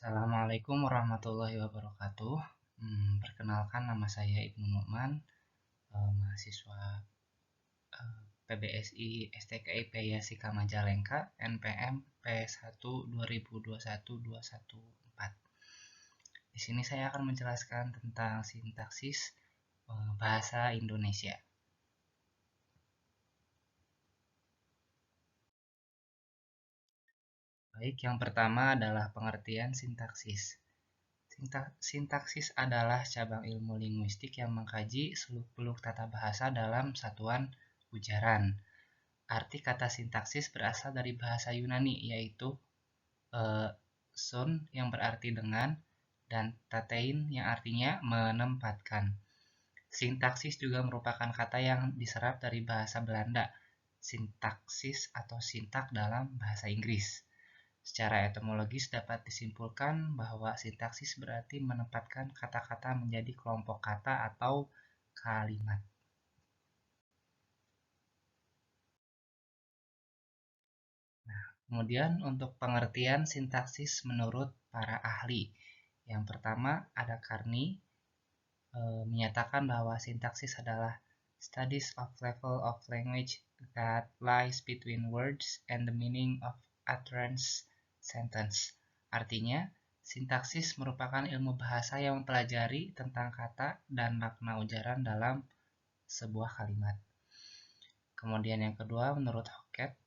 Assalamualaikum warahmatullahi wabarakatuh. Perkenalkan nama saya Ibnu Nu'man, mahasiswa PBSI STKIP Yasika Majalengka, NPM P1 2021-214. Di sini saya akan menjelaskan tentang sintaksis bahasa Indonesia. Baik, yang pertama adalah pengertian sintaksis. Sintaksis adalah cabang ilmu linguistik yang mengkaji seluk-beluk tata bahasa dalam satuan ujaran. Arti kata sintaksis berasal dari bahasa Yunani, yaitu son yang berarti dengan dan tatein yang artinya menempatkan. Sintaksis juga merupakan kata yang diserap dari bahasa Belanda, sintaksis atau sintak dalam bahasa Inggris. Secara etimologis dapat disimpulkan bahwa sintaksis berarti menempatkan kata-kata menjadi kelompok kata atau kalimat. Kemudian untuk pengertian sintaksis menurut para ahli. Yang pertama ada Carney menyatakan bahwa sintaksis adalah studies of level of language that lies between words and the meaning of utterance sentence. Artinya, sintaksis merupakan ilmu bahasa yang mempelajari tentang kata dan makna ujaran dalam sebuah kalimat. Kemudian yang kedua, menurut Hockett,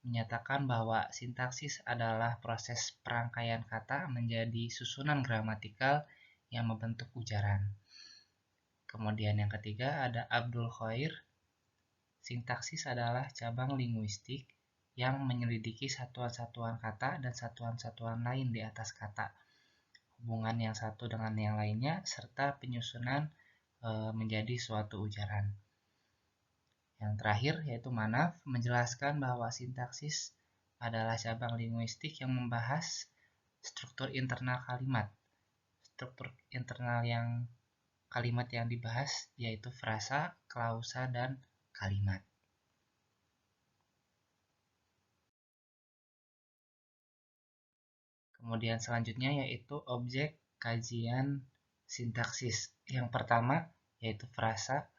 menyatakan bahwa sintaksis adalah proses perangkaian kata menjadi susunan gramatikal yang membentuk ujaran. Kemudian yang ketiga ada Abdul Khair, sintaksis adalah cabang linguistik yang menyelidiki satuan-satuan kata dan satuan-satuan lain di atas kata, hubungan yang satu dengan yang lainnya, serta penyusunan menjadi suatu ujaran. Yang terakhir yaitu Manaf menjelaskan bahwa sintaksis adalah cabang linguistik yang membahas struktur internal kalimat. Struktur internal yang kalimat yang dibahas yaitu frasa, klausa, dan kalimat. Kemudian selanjutnya yaitu objek kajian sintaksis. Yang pertama yaitu frasa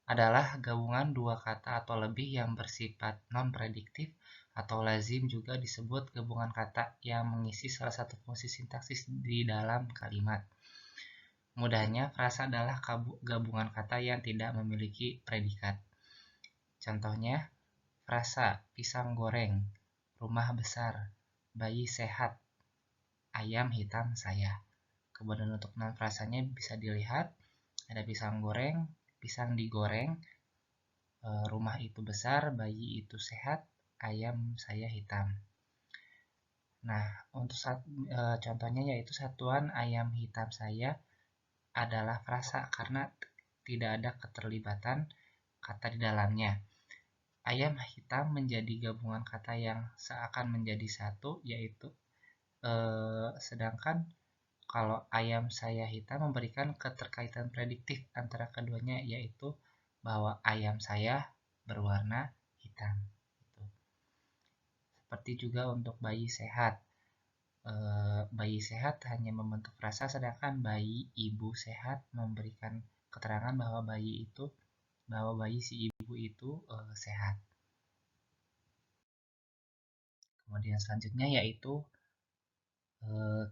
adalah gabungan dua kata atau lebih yang bersifat non-prediktif atau lazim, juga disebut gabungan kata yang mengisi salah satu fungsi sintaksis di dalam kalimat. Mudahnya, frasa adalah gabungan kata yang tidak memiliki predikat. Contohnya, frasa pisang goreng, rumah besar, bayi sehat, ayam hitam saya. Kemudian untuk non-frasanya bisa dilihat, ada pisang goreng, pisang digoreng, rumah itu besar, bayi itu sehat, ayam saya hitam. Nah, untuk contohnya yaitu satuan ayam hitam saya adalah frasa karena tidak ada keterlibatan kata di dalamnya. Ayam hitam menjadi gabungan kata yang seakan menjadi satu, yaitu sedangkan kalau ayam saya hitam memberikan keterkaitan prediktif antara keduanya, yaitu bahwa ayam saya berwarna hitam. Seperti juga untuk bayi sehat. Bayi sehat hanya membentuk frasa, sedangkan bayi ibu sehat memberikan keterangan bahwa bayi si ibu itu sehat. Kemudian selanjutnya yaitu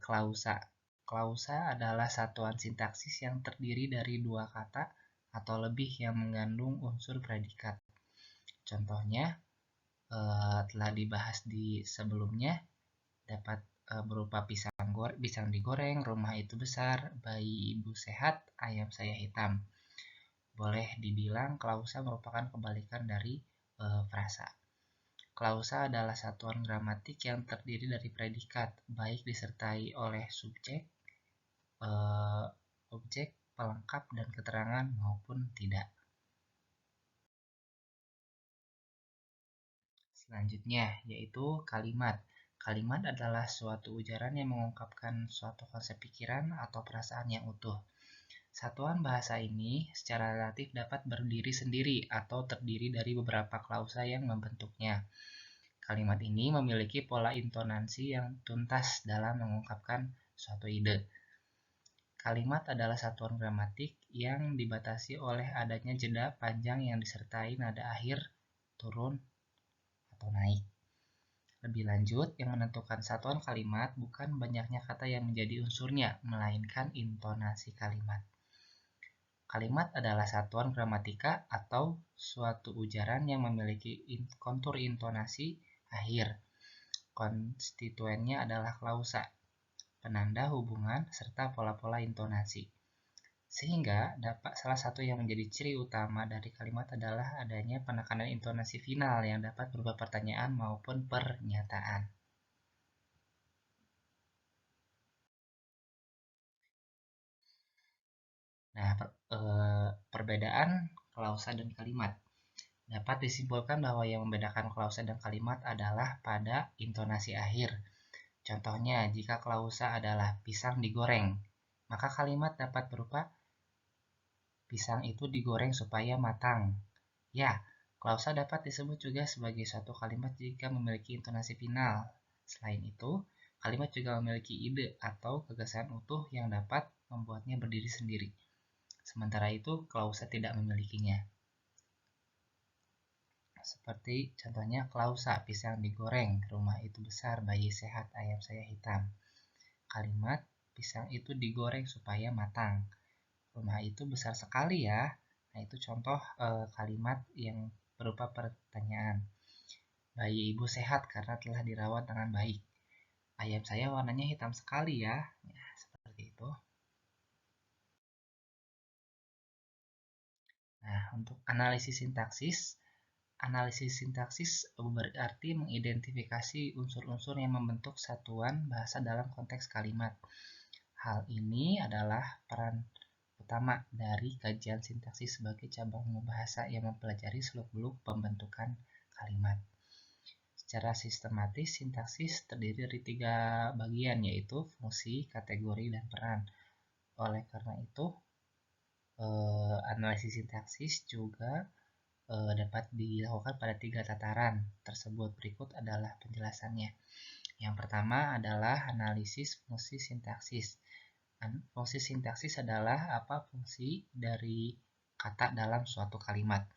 klausa. Klausa adalah satuan sintaksis yang terdiri dari dua kata atau lebih yang mengandung unsur predikat. Contohnya telah dibahas di sebelumnya, dapat berupa pisang digoreng, rumah itu besar, bayi ibu sehat, ayam saya hitam. Boleh dibilang klausa merupakan kebalikan dari frasa. Klausa adalah satuan gramatik yang terdiri dari predikat, baik disertai oleh subjek, objek, pelengkap, dan keterangan maupun tidak. Selanjutnya yaitu kalimat. Kalimat adalah suatu ujaran yang mengungkapkan suatu konsep pikiran atau perasaan yang utuh. Satuan bahasa ini secara relatif dapat berdiri sendiri atau terdiri dari beberapa klausa yang membentuknya. Kalimat ini memiliki pola intonasi yang tuntas dalam mengungkapkan suatu ide. Kalimat adalah satuan gramatik yang dibatasi oleh adanya jeda panjang yang disertai nada akhir turun atau naik. Lebih lanjut, yang menentukan satuan kalimat bukan banyaknya kata yang menjadi unsurnya, melainkan intonasi kalimat. Kalimat adalah satuan gramatika atau suatu ujaran yang memiliki kontur intonasi akhir. Konstituennya adalah klausa, penanda hubungan, serta pola-pola intonasi. Sehingga salah satu yang menjadi ciri utama dari kalimat adalah adanya penekanan intonasi final yang dapat berupa pertanyaan maupun pernyataan. Nah, perbedaan klausa dan kalimat. Dapat disimpulkan bahwa yang membedakan klausa dan kalimat adalah pada intonasi akhir. Contohnya, jika klausa adalah pisang digoreng, maka kalimat dapat berupa pisang itu digoreng supaya matang. Ya, klausa dapat disebut juga sebagai suatu kalimat jika memiliki intonasi final. Selain itu, kalimat juga memiliki ide atau gagasan utuh yang dapat membuatnya berdiri sendiri. Sementara itu, klausa tidak memilikinya. Seperti contohnya klausa, pisang digoreng, rumah itu besar, bayi sehat, ayam saya hitam. Kalimat, pisang itu digoreng supaya matang. Rumah itu besar sekali ya. Nah, itu contoh kalimat yang berupa pertanyaan. Bayi ibu sehat karena telah dirawat dengan baik. Ayam saya warnanya hitam sekali ya. Ya, seperti itu. Nah, untuk analisis sintaksis berarti mengidentifikasi unsur-unsur yang membentuk satuan bahasa dalam konteks kalimat. Hal ini adalah peran utama dari kajian sintaksis sebagai cabang ilmu bahasa yang mempelajari seluk-beluk pembentukan kalimat. Secara sistematis, sintaksis terdiri dari 3 bagian, yaitu fungsi, kategori, dan peran. Oleh karena itu, analisis sintaksis juga dapat dilakukan pada 3 tataran tersebut. Berikut adalah penjelasannya. Yang pertama adalah analisis fungsi sintaksis. Fungsi sintaksis adalah apa fungsi dari kata dalam suatu kalimat.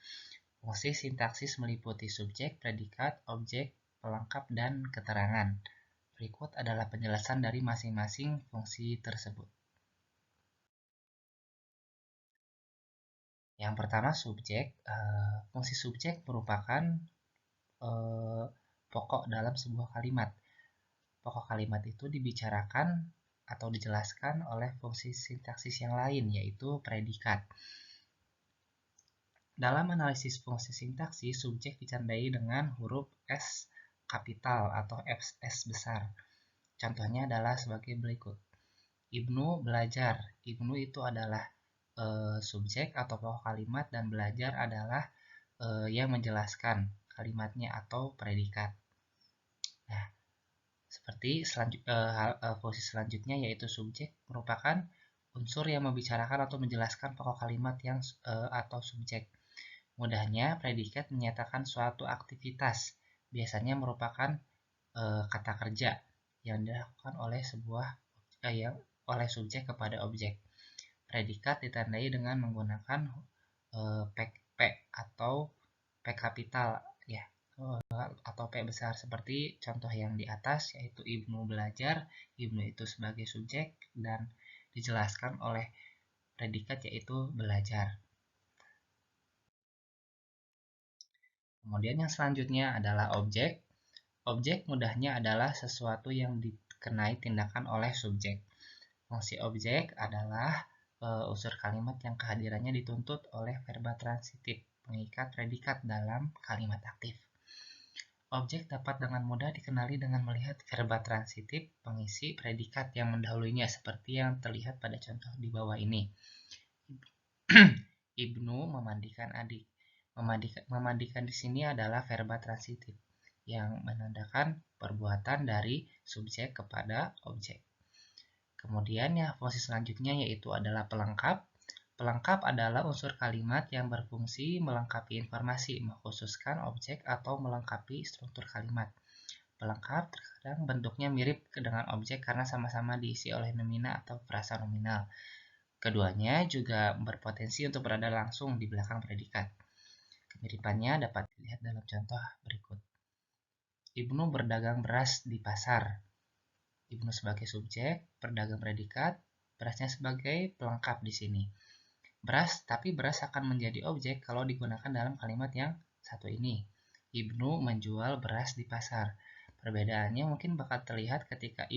Fungsi sintaksis meliputi subjek, predikat, objek, pelengkap, dan keterangan. Berikut adalah penjelasan dari masing-masing fungsi tersebut. Yang pertama, subjek. Fungsi subjek merupakan pokok dalam sebuah kalimat. Pokok kalimat itu dibicarakan atau dijelaskan oleh fungsi sintaksis yang lain, yaitu predikat. Dalam analisis fungsi sintaksis, subjek ditandai dengan huruf S kapital atau S besar. Contohnya adalah sebagai berikut. Ibnu belajar. Ibnu itu adalah subjek atau pokok kalimat dan belajar adalah yang menjelaskan kalimatnya atau predikat. Nah, seperti fungsi selanjutnya yaitu subjek merupakan unsur yang membicarakan atau menjelaskan pokok kalimat yang atau subjek. Mudahnya, predikat menyatakan suatu aktivitas, biasanya merupakan kata kerja yang dilakukan oleh oleh subjek kepada objek. Predikat ditandai dengan menggunakan P atau P kapital ya atau P besar seperti contoh yang di atas, yaitu Ibnu belajar. Ibnu itu sebagai subjek dan dijelaskan oleh predikat yaitu belajar. Kemudian yang selanjutnya adalah objek. Objek mudahnya adalah sesuatu yang dikenai tindakan oleh subjek. Fungsi objek adalah unsur kalimat yang kehadirannya dituntut oleh verba transitif, pengikat predikat dalam kalimat aktif. Objek dapat dengan mudah dikenali dengan melihat verba transitif pengisi predikat yang mendahulunya seperti yang terlihat pada contoh di bawah ini. Ibnu memandikan adik. Memandikan di sini adalah verba transitif yang menandakan perbuatan dari subjek kepada objek. Kemudian ya fungsi selanjutnya yaitu adalah pelengkap. Pelengkap adalah unsur kalimat yang berfungsi melengkapi informasi, mengkhususkan objek atau melengkapi struktur kalimat. pelengkap, terkadang bentuknya mirip dengan objek karena sama-sama diisi oleh nomina atau frasa nominal. Keduanya juga berpotensi untuk berada langsung di belakang predikat. Kemiripannya dapat dilihat dalam contoh berikut. Ibnu berdagang beras di pasar. Ibnu sebagai subjek, berdagang predikat, berasnya sebagai pelengkap di sini. Tapi beras akan menjadi objek kalau digunakan dalam kalimat yang satu ini. Ibnu menjual beras di pasar. Perbedaannya mungkin bakal terlihat ketika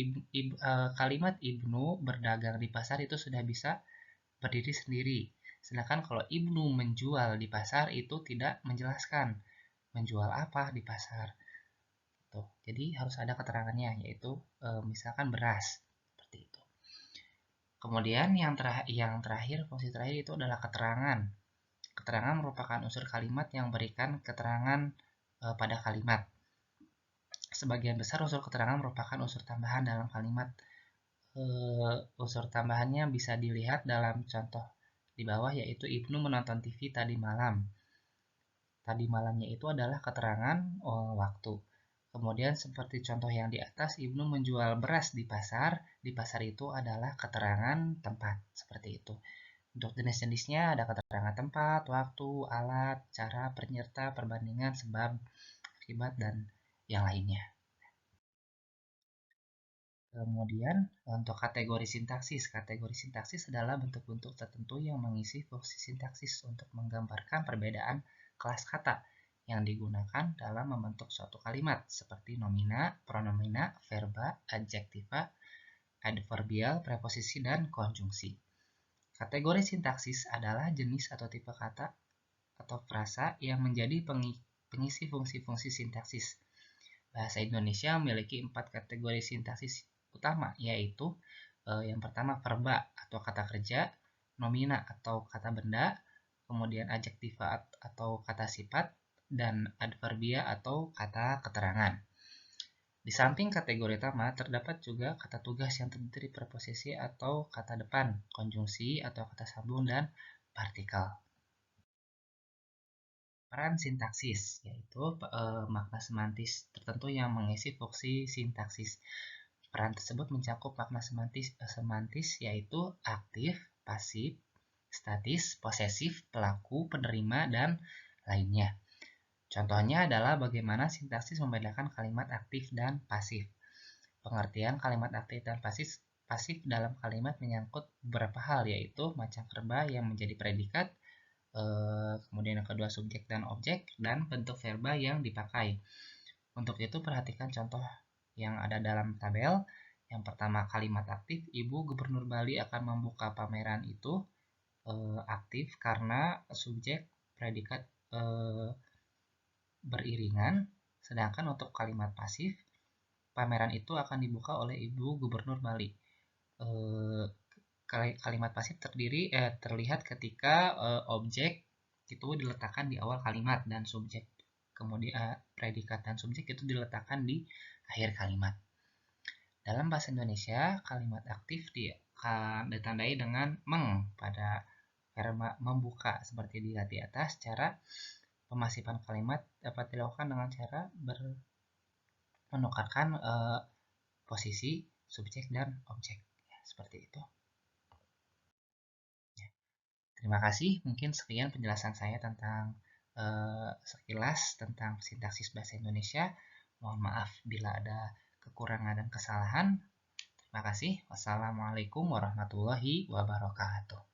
kalimat Ibnu berdagang di pasar itu sudah bisa berdiri sendiri. Sedangkan kalau Ibnu menjual di pasar itu tidak menjelaskan menjual apa di pasar. Tuh, jadi harus ada keterangannya, yaitu misalkan beras, seperti itu. Kemudian yang terakhir, fungsi terakhir itu adalah keterangan. Keterangan merupakan unsur kalimat yang berikan keterangan pada kalimat. Sebagian besar unsur keterangan merupakan unsur tambahan dalam kalimat. Unsur tambahannya bisa dilihat dalam contoh di bawah, yaitu Ibnu menonton TV tadi malam. Tadi malamnya itu adalah keterangan waktu. Kemudian seperti contoh yang di atas, Ibnu menjual beras di pasar. Di pasar itu adalah keterangan tempat, seperti itu. Untuk jenis-jenisnya ada keterangan tempat, waktu, alat, cara, penyerta, perbandingan, sebab, akibat, dan yang lainnya. Kemudian untuk kategori sintaksis adalah bentuk-bentuk tertentu yang mengisi fungsi sintaksis untuk menggambarkan perbedaan kelas kata yang digunakan dalam membentuk suatu kalimat seperti nomina, pronomina, verba, adjektiva, adverbial, preposisi, dan konjungsi. Kategori sintaksis adalah jenis atau tipe kata atau frasa yang menjadi pengisi fungsi-fungsi sintaksis. Bahasa Indonesia memiliki 4 kategori sintaksis utama, yaitu yang pertama verba atau kata kerja, nomina atau kata benda, kemudian adjektiva atau kata sifat, dan adverbia atau kata keterangan. Di samping kategori utama, terdapat juga kata tugas yang terdiri dari preposisi atau kata depan, konjungsi atau kata sambung, dan partikel. Peran sintaksis, yaitu makna semantis tertentu yang mengisi fungsi sintaksis. Peran tersebut mencakup makna semantis yaitu aktif, pasif, statis, posesif, pelaku, penerima, dan lainnya. Contohnya adalah bagaimana sintaksis membedakan kalimat aktif dan pasif. Pengertian kalimat aktif dan pasif dalam kalimat menyangkut beberapa hal, yaitu macam verba yang menjadi predikat, kemudian yang kedua subjek dan objek, dan bentuk verba yang dipakai. Untuk itu perhatikan contoh yang ada dalam tabel. Yang pertama, kalimat aktif, Ibu Gubernur Bali akan membuka pameran itu aktif karena subjek predikat beriringan. Sedangkan untuk kalimat pasif, pameran itu akan dibuka oleh Ibu Gubernur Bali. Kalimat pasif terlihat ketika objek itu diletakkan di awal kalimat dan subjek, kemudian predikat dan subjek itu diletakkan di akhir kalimat. Dalam bahasa Indonesia, kalimat aktif ditandai dengan meng pada verba membuka. Seperti dilihat di atas, cara pemasifan kalimat dapat dilakukan dengan cara menukarkan posisi subjek dan objek. Ya, seperti itu. Ya. Terima kasih. Mungkin sekian penjelasan saya tentang sekilas tentang sintaksis bahasa Indonesia. Mohon maaf bila ada kekurangan dan kesalahan. Terima kasih. Wassalamualaikum warahmatullahi wabarakatuh.